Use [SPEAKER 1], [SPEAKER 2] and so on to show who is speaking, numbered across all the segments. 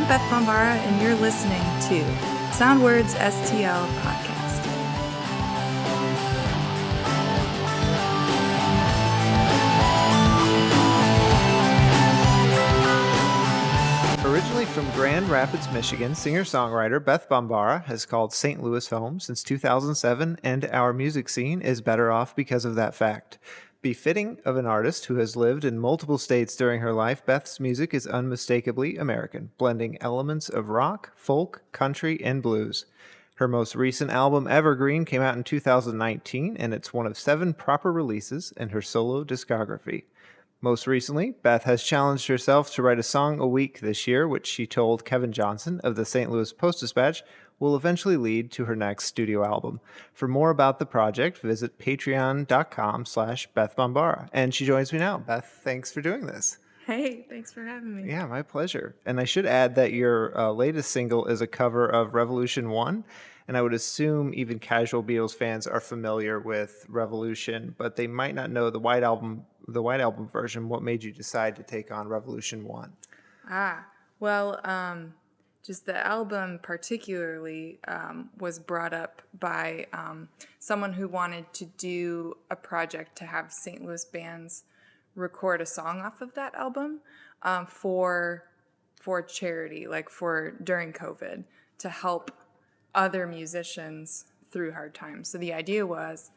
[SPEAKER 1] Beth Bombara, and you're listening to Soundwords STL podcast.
[SPEAKER 2] Originally from Grand Rapids, Michigan, singer-songwriter Beth Bombara has called St. Louis home since 2007, and our music scene is better off because of that fact. Befitting of an artist who has lived in multiple states during her life, Beth's music is unmistakably American, blending elements of rock, folk, country, and blues. Her most recent album, Evergreen, came out in 2019, and it's one of 7 proper releases in her solo discography. Most recently, Beth has challenged herself to write a song a week this year, which she told Kevin Johnson of the St. Louis Post-Dispatch will eventually lead to her next studio album. For more about the project, visit patreon.com/Beth Bombara. And she joins me now. Beth, thanks for doing this.
[SPEAKER 1] Hey, thanks for having me.
[SPEAKER 2] Yeah, my pleasure. And I should add that your latest single is a cover of Revolution 1. And I would assume even casual Beatles fans are familiar with Revolution, but they might not know the White Album version. What made you decide to take on Revolution 1?
[SPEAKER 1] Just the album particularly was brought up by someone who wanted to do a project to have St. Louis bands record a song off of that album for charity, like for during COVID, to help other musicians through hard times. So the idea was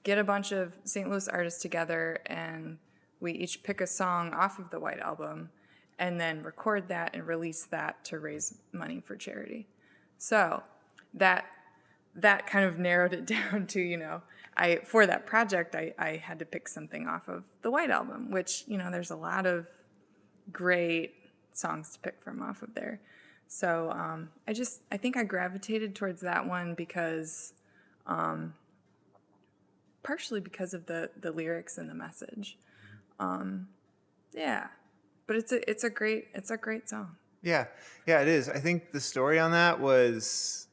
[SPEAKER 1] get a bunch of St. Louis artists together and we each pick a song off of the White Album and then record that and release that to raise money for charity. So that kind of narrowed it down to, for that project, I had to pick something off of the White Album, which, there's a lot of great songs to pick from off of there. So I think I gravitated towards that one because, partially because of the lyrics and the message. But it's a great song.
[SPEAKER 2] Yeah, it is. I think the story on that was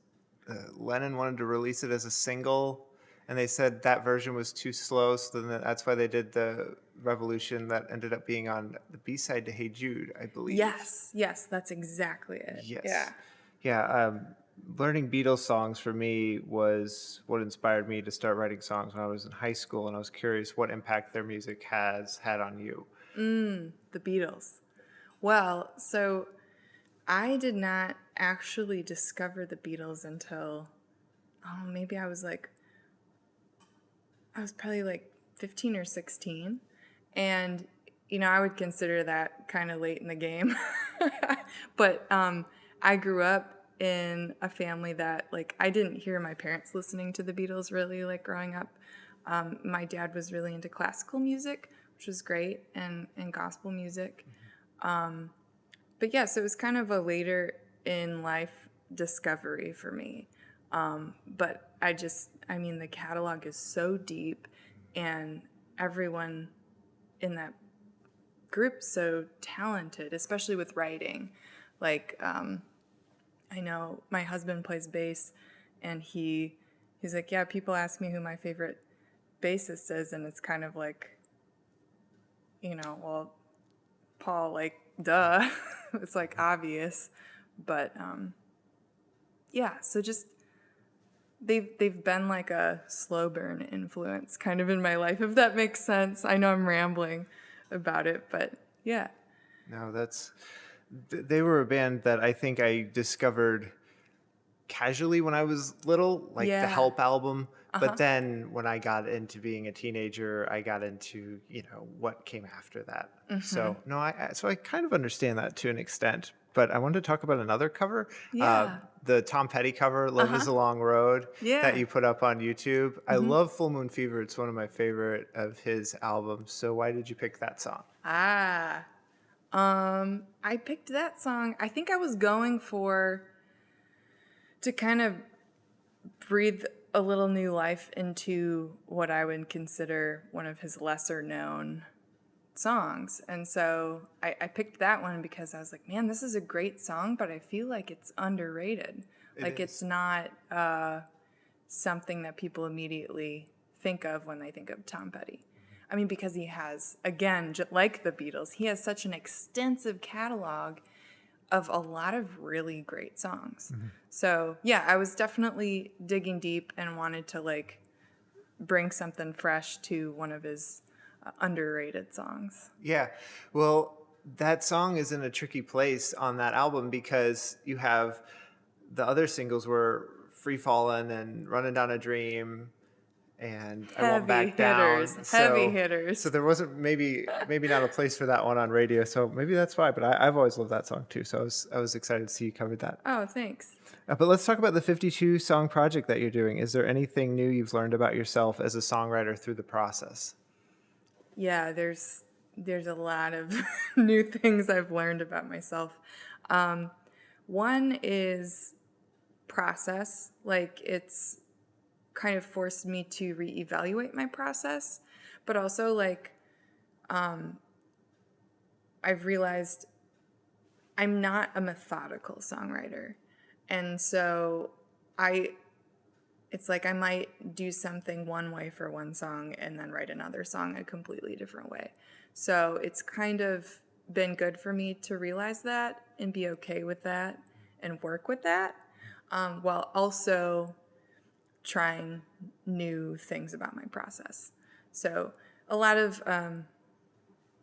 [SPEAKER 2] Lennon wanted to release it as a single, and they said that version was too slow, so then that's why they did the Revolution that ended up being on the B-side to Hey Jude, I believe.
[SPEAKER 1] Yes, that's exactly it.
[SPEAKER 2] Yes. Yeah. Learning Beatles songs for me was what inspired me to start writing songs when I was in high school, and I was curious what impact their music has had on you.
[SPEAKER 1] The Beatles. Well, so I did not actually discover the Beatles until, maybe I was probably like 15 or 16. And, I would consider that kind of late in the game. But I grew up in a family that, I didn't hear my parents listening to the Beatles really, growing up. My dad was really into classical music, which was great, and gospel music. But yeah, so it was kind of a later in life discovery for me. But the catalog is so deep, and everyone in that group so talented, especially with writing. I know my husband plays bass, and he's like, yeah, people ask me who my favorite bassist is, and it's kind of like, well, Paul, duh. It's obvious. But so just they've been like a slow burn influence kind of in my life, if that makes sense. I know I'm rambling about it, but yeah.
[SPEAKER 2] No, they were a band that I think I discovered casually when I was little, the Help album. But then when I got into being a teenager, I got into, what came after that. Mm-hmm. So, I kind of understand that to an extent. But I wanted to talk about another cover.
[SPEAKER 1] Yeah.
[SPEAKER 2] The Tom Petty cover, Love is a Long Road, that you put up on YouTube. Mm-hmm. I love Full Moon Fever. It's one of my favorite of his albums. So why did you pick that song?
[SPEAKER 1] I picked that song. I think I was going to kind of breathe a little new life into what I would consider one of his lesser known songs. And so I picked that one because I was like, man, this is a great song, but I feel like it's underrated. It's not something that people immediately think of when they think of Tom Petty. I mean, because he has, again, like the Beatles, he has such an extensive catalog of a lot of really great songs. So yeah, I was definitely digging deep and wanted to like bring something fresh to one of his underrated songs.
[SPEAKER 2] Yeah. Well, that song is in a tricky place on that album because you have the other singles were Free Fallin' and Running Down a Dream and I Won't
[SPEAKER 1] Heavy
[SPEAKER 2] Back Down.
[SPEAKER 1] hitters, heavy
[SPEAKER 2] So
[SPEAKER 1] hitters.
[SPEAKER 2] there wasn't maybe not a place for that one on radio. So maybe that's why. But I've always loved that song too. So I was excited to see you covered that.
[SPEAKER 1] Oh, thanks.
[SPEAKER 2] But let's talk about the 52 song project that you're doing. Is there anything new you've learned about yourself as a songwriter through the process?
[SPEAKER 1] Yeah, there's a lot of new things I've learned about myself. One is process. Like it's kind of forced me to reevaluate my process, but also like I've realized I'm not a methodical songwriter. And so it's like I might do something one way for one song and then write another song a completely different way. So it's kind of been good for me to realize that and be okay with that and work with that, while also trying new things about my process. So a lot of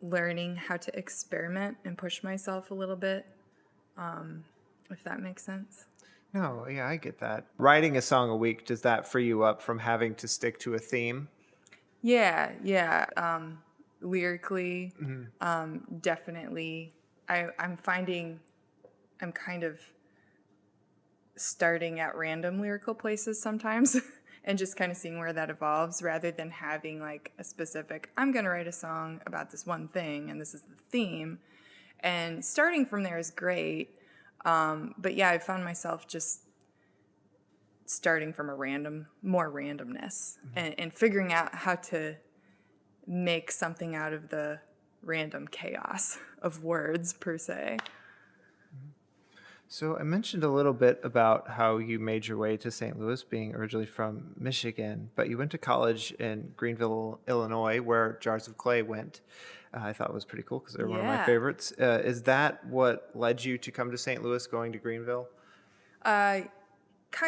[SPEAKER 1] learning how to experiment and push myself a little bit, if that makes sense.
[SPEAKER 2] No, yeah, I get that. Writing a song a week, does that free you up from having to stick to a theme?
[SPEAKER 1] Yeah, yeah. Lyrically, definitely. I'm finding I'm kind of starting at random lyrical places sometimes and just kind of seeing where that evolves rather than having like a specific, I'm going to write a song about this one thing and this is the theme. And starting from there is great. But yeah, I found myself just starting from more randomness and figuring out how to make something out of the random chaos of words per se.
[SPEAKER 2] So I mentioned a little bit about how you made your way to St. Louis, being originally from Michigan, but you went to college in Greenville, Illinois, where Jars of Clay went. I thought it was pretty cool because they're one of my
[SPEAKER 1] Yeah.
[SPEAKER 2] favorites. Is that what led you to come to St. Louis, going to Greenville?
[SPEAKER 1] Kind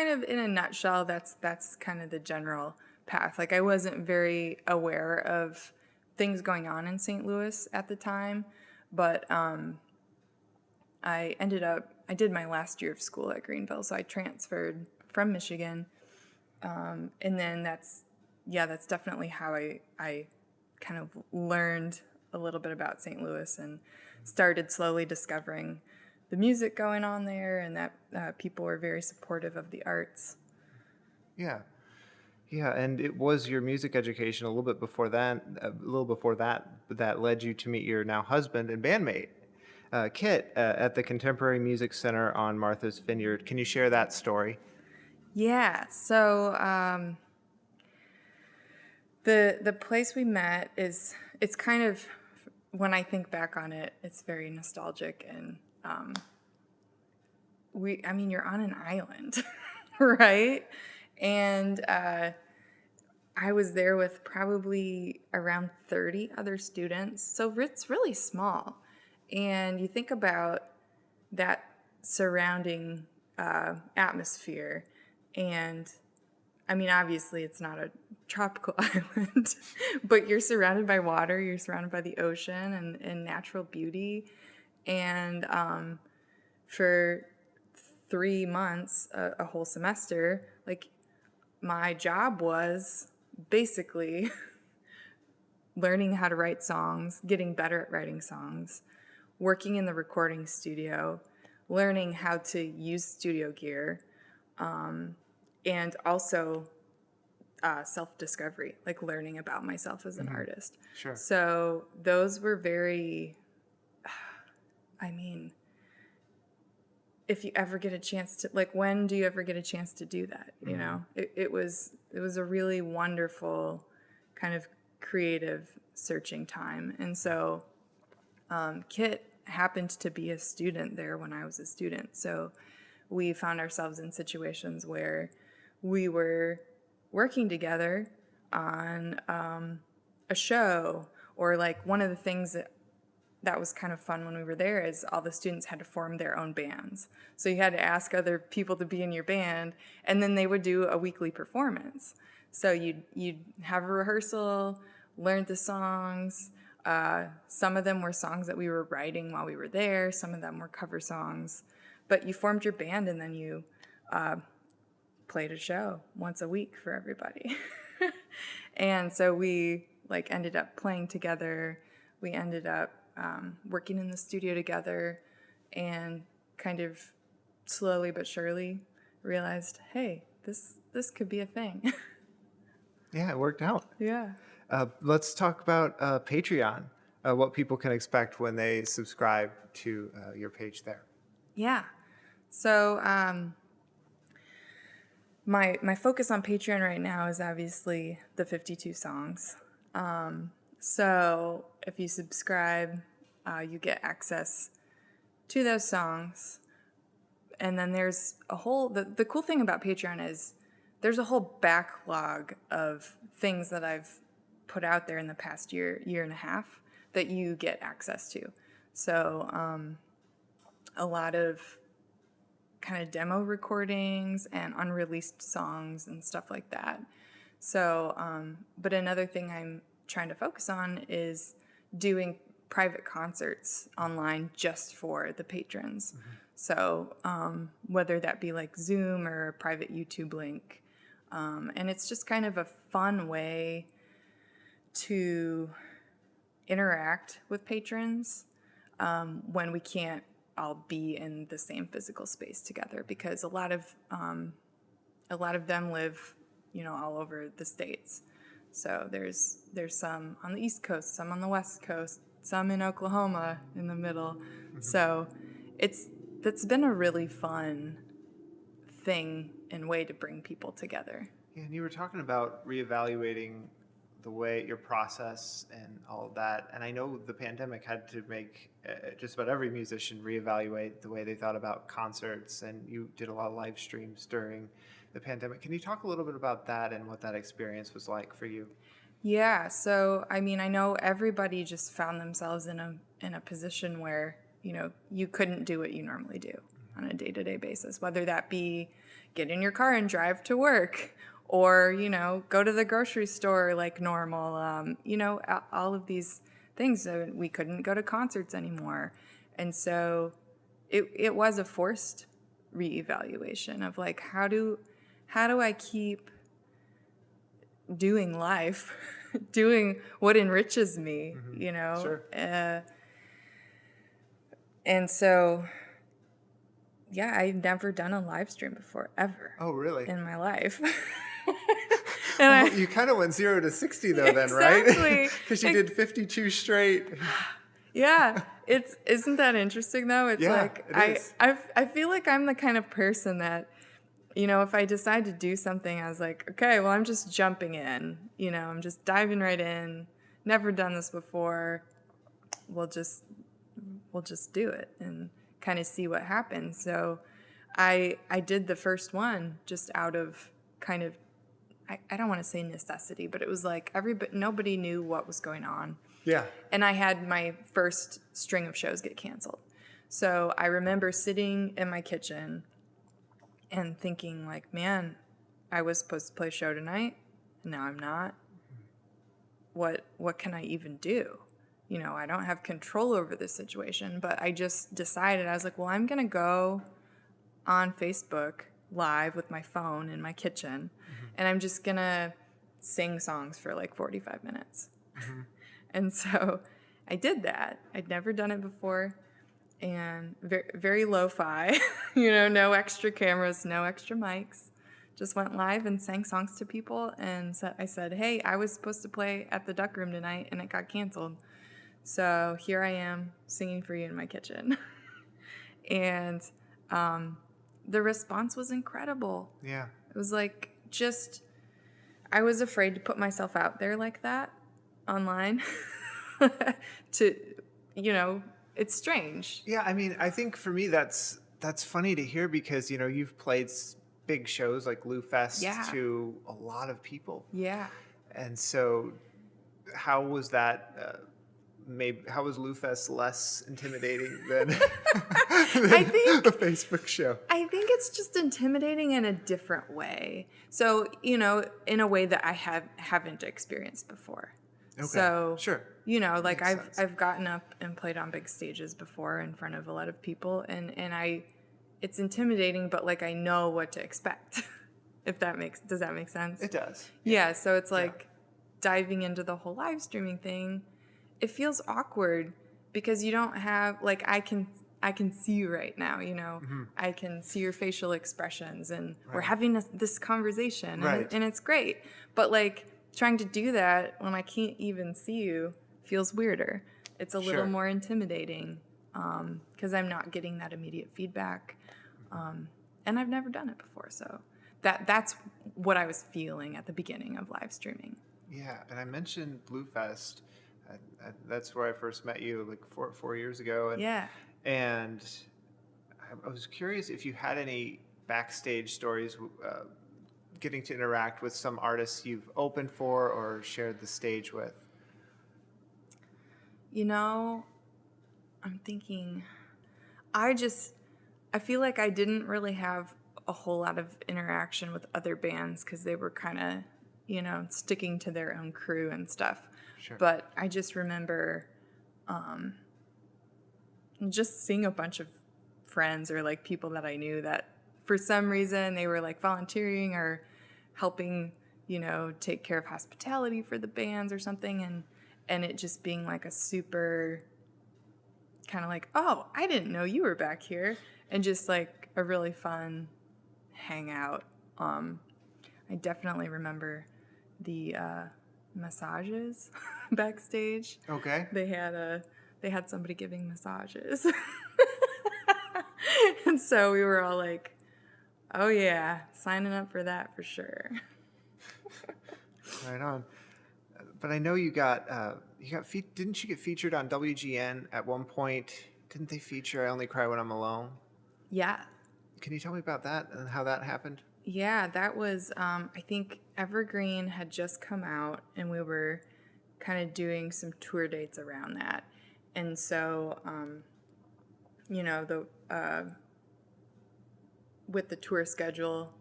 [SPEAKER 1] of in a nutshell, that's kind of the general path. Like I wasn't very aware of things going on in St. Louis at the time, but I did my last year of school at Greenville, so I transferred from Michigan, and then that's definitely how I kind of learned a little bit about St. Louis and started slowly discovering the music going on there, and that people were very supportive of the arts.
[SPEAKER 2] Yeah. Yeah, and it was your music education that led you to meet your now husband and bandmate, Kit, at the Contemporary Music Center on Martha's Vineyard. Can you share that story?
[SPEAKER 1] Yeah, so the place we met it's kind of, when I think back on it, it's very nostalgic, and you're on an island, right? And I was there with probably around 30 other students, so it's really small. And you think about that surrounding atmosphere, and obviously it's not a tropical island, but you're surrounded by water, you're surrounded by the ocean and natural beauty. And for 3 months, a whole semester, like my job was basically learning how to write songs, getting better at writing songs, working in the recording studio, learning how to use studio gear, and also self-discovery, like learning about myself as an artist.
[SPEAKER 2] Sure.
[SPEAKER 1] So those were very, if you ever get a chance to, like, when do you ever get a chance to do that? You know, it was a really wonderful kind of creative searching time. And so Kit happened to be a student there when I was a student. So we found ourselves in situations where we were working together on a show, or like one of the things that that was kind of fun when we were there is all the students had to form their own bands. So you had to ask other people to be in your band, and then they would do a weekly performance. So you'd have a rehearsal, learn the songs. Some of them were songs that we were writing while we were there. Some of them were cover songs. But you formed your band, and then you played a show once a week for everybody. And so we ended up playing together. We ended up working in the studio together, and kind of slowly but surely realized, hey, this could be a thing.
[SPEAKER 2] Yeah, it worked out.
[SPEAKER 1] Yeah.
[SPEAKER 2] Let's talk about Patreon, what people can expect when they subscribe to your page there.
[SPEAKER 1] Yeah. So my focus on Patreon right now is obviously the 52 songs. So if you subscribe, you get access to those songs. And then there's a whole, the cool thing about Patreon is there's a whole backlog of things that I've put out there in the past year and a half that you get access to. So a lot of kind of demo recordings and unreleased songs and stuff like that. So, but another thing I'm trying to focus on is doing private concerts online just for the patrons. Mm-hmm. So whether that be like Zoom or a private YouTube link. And it's just kind of a fun way to interact with patrons when we can't all be in the same physical space together, because a lot of them live, all over the States. So there's some on the East Coast, some on the West Coast, some in Oklahoma in the middle. Mm-hmm. So that's been a really fun thing and way to bring people together.
[SPEAKER 2] Yeah, and you were talking about reevaluating the way your process and all of that. And I know the pandemic had to make just about every musician reevaluate the way they thought about concerts, and you did a lot of live streams during the pandemic. Can you talk a little bit about that and what that experience was like for you?
[SPEAKER 1] Yeah, so I mean, I know everybody just found themselves in a position where, you couldn't do what you normally do on a day-to-day basis, whether that be get in your car and drive to work, or, go to the grocery store like normal, all of these things. So we couldn't go to concerts anymore. And so it was a forced reevaluation of like, how do I keep doing life, doing what enriches me,
[SPEAKER 2] Mm-hmm. Sure.
[SPEAKER 1] And so, yeah, I'd never done a live stream before, ever.
[SPEAKER 2] Oh, really?
[SPEAKER 1] In my life.
[SPEAKER 2] And you kind of went 0 to 60 though,
[SPEAKER 1] exactly.
[SPEAKER 2] then, right? Because you did 52 straight.
[SPEAKER 1] Yeah, isn't that interesting though? It's like I feel like I'm the kind of person that, if I decide to do something, I was like, okay, well, I'm just jumping in. I'm just diving right in. Never done this before. We'll just do it and kind of see what happens. So I did the first one just out of kind of, I don't want to say necessity, but it was like nobody knew what was going on.
[SPEAKER 2] Yeah.
[SPEAKER 1] And I had my first string of shows get canceled. So I remember sitting in my kitchen and thinking like, man, I was supposed to play a show tonight, and now I'm not. What can I even do? I don't have control over this situation, but I just decided, I was like, well, I'm going to go on Facebook Live with my phone in my kitchen, and I'm just going to sing songs for like 45 minutes. Mm-hmm. And so I did that. I'd never done it before, and very, very lo-fi, no extra cameras, no extra mics. Just went live and sang songs to people, and so I said, hey, I was supposed to play at the Duck Room tonight, and it got canceled. So here I am singing for you in my kitchen. And the response was incredible.
[SPEAKER 2] Yeah.
[SPEAKER 1] It was like I was afraid to put myself out there like that online. It's strange.
[SPEAKER 2] Yeah, I mean, I think for me that's funny to hear because, you've played big shows like Lou Fest to a lot of people.
[SPEAKER 1] Yeah.
[SPEAKER 2] And so how was that maybe how was Lou Fest less intimidating than,
[SPEAKER 1] I think
[SPEAKER 2] a Facebook show?
[SPEAKER 1] I think it's just intimidating in a different way. So, in a way that I haven't experienced before.
[SPEAKER 2] Okay.
[SPEAKER 1] So,
[SPEAKER 2] Sure.
[SPEAKER 1] like
[SPEAKER 2] Makes sense.
[SPEAKER 1] I've gotten up and played on big stages before in front of a lot of people, and it's intimidating, but like I know what to expect. Does that make sense?
[SPEAKER 2] It does.
[SPEAKER 1] Yeah, so it's like diving into the whole live streaming thing. It feels awkward because you don't have, like, I can see you right now, I can see your facial expressions, and we're having this conversation, and it's great. But like trying to do that when I can't even see you feels weirder. It's a little more intimidating because I'm not getting that immediate feedback, and I've never done it before, so that's what I was feeling at the beginning of live streaming.
[SPEAKER 2] Yeah, and I mentioned Blue Fest. That's where I first met you, like 4 years ago. And I was curious if you had any backstage stories, getting to interact with some artists you've opened for or shared the stage with.
[SPEAKER 1] I'm thinking, I feel like I didn't really have a whole lot of interaction with other bands because they were kind of, sticking to their own crew and stuff.
[SPEAKER 2] Sure.
[SPEAKER 1] But I just remember just seeing a bunch of friends or like people that I knew that for some reason they were like volunteering or helping, take care of hospitality for the bands or something, and it just being like a super kind of like, oh, I didn't know you were back here, and just like a really fun hangout. I definitely remember the massages backstage.
[SPEAKER 2] Okay.
[SPEAKER 1] They had somebody giving massages. And so we were all like, oh yeah, signing up for that for sure.
[SPEAKER 2] Right on. But I know didn't you get featured on WGN at one point? Didn't they feature I Only Cry When I'm Alone?
[SPEAKER 1] Yeah.
[SPEAKER 2] Can you tell me about that and how that happened?
[SPEAKER 1] Yeah, that was, I think Evergreen had just come out, and we were kind of doing some tour dates around that. And so, with the tour schedule,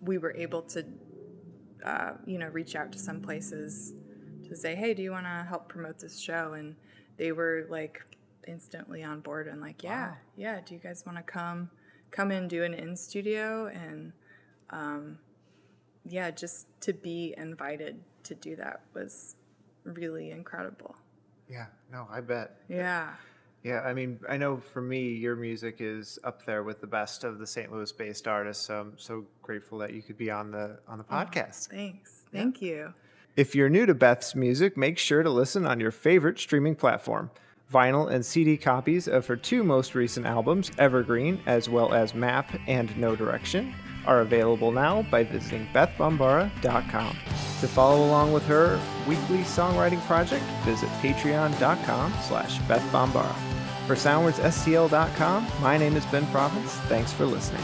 [SPEAKER 1] we were able to, reach out to some places to say, hey, do you want to help promote this show? And they were like instantly on board and like, yeah, do you guys want to come in, do an in-studio? And just to be invited to do that was really incredible.
[SPEAKER 2] Yeah, no, I bet.
[SPEAKER 1] Yeah.
[SPEAKER 2] Yeah, I mean, I know for me, your music is up there with the best of the St. Louis-based artists, so I'm so grateful that you could be on the podcast.
[SPEAKER 1] Thanks. Thank you.
[SPEAKER 2] If you're new to Beth's music, make sure to listen on your favorite streaming platform. Vinyl and CD copies of her 2 most recent albums, Evergreen, as well as Map and No Direction, are available now by visiting BethBombara.com. To follow along with her weekly songwriting project, visit patreon.com/BethBombara. For SoundwordsSTL.com, my name is Ben Province. Thanks for listening.